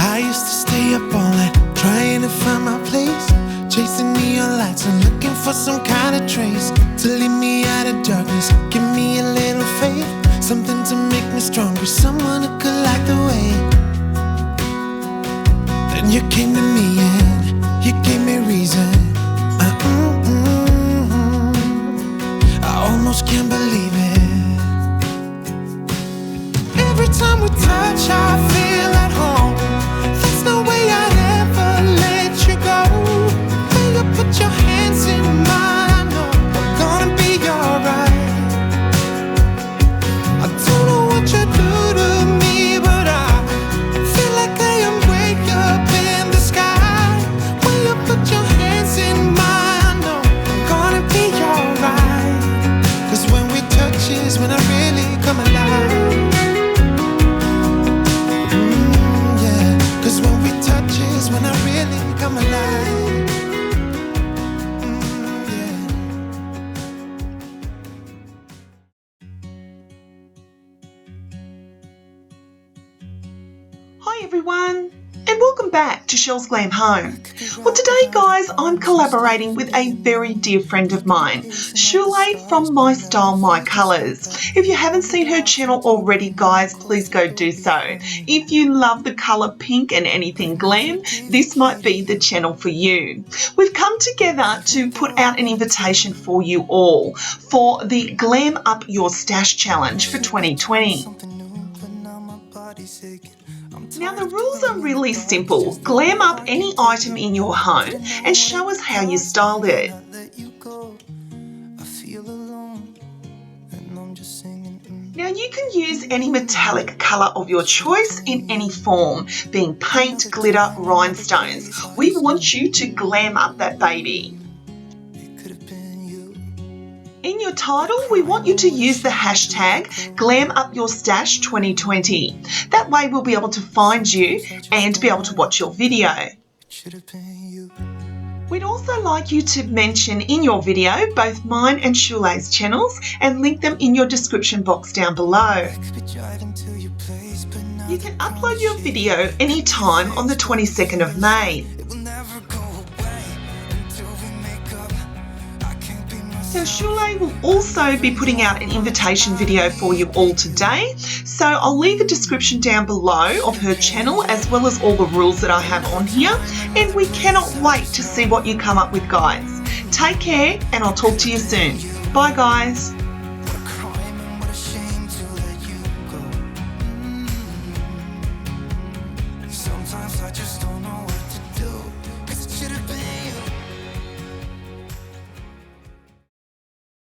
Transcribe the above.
I used to stay up all night trying to find my place, chasing neon lights and looking for some kind of trace to lead me out of darkness. Give me a little faith, something to make me stronger, someone who could light the way. Then you came to me and you gave me reason. I almost can't believe it. Every time we touch, I feel at home. There's no way I'd ever let you go. When you put your hands in mine, I know we're gonna be alright. I don't know what you do to me, but I feel like I am way up in the sky. When you put your hands in mine, I know we're gonna be alright. 'Cause when we touch is when I really come alive. When we touch is when I really come alive. Hi everyone, and welcome back to Shell's Glam Home. Well, today guys, I'm collaborating with a very dear friend of mine, SHULAY from MYSTYLEMYCOLOURS. If you haven't seen her channel already guys, please go do so. If you love the colour pink and anything glam, this might be the channel for you. We've come together to put out an invitation for you all for the Glam Up Your Stash Challenge for 2020. Now the rules are really simple. Glam up any item in your home and show us how you styled it. Now you can use any metallic colour of your choice in any form, being paint, glitter, rhinestones. We want you to glam up that baby. In your title, we want you to use the hashtag GlamUpYourStash2020. That way we'll be able to find you and be able to watch your video. We'd also like you to mention in your video both mine and SHULAY's channels and link them in your description box down below. You can upload your video anytime on the 22nd of May. So SHULAY will also be putting out an invitation video for you all today. So I'll leave a description down below of her channel as well as all the rules that I have on here. And we cannot wait to see what you come up with, guys. Take care and I'll talk to you soon. Bye, guys. Sometimes I just don't know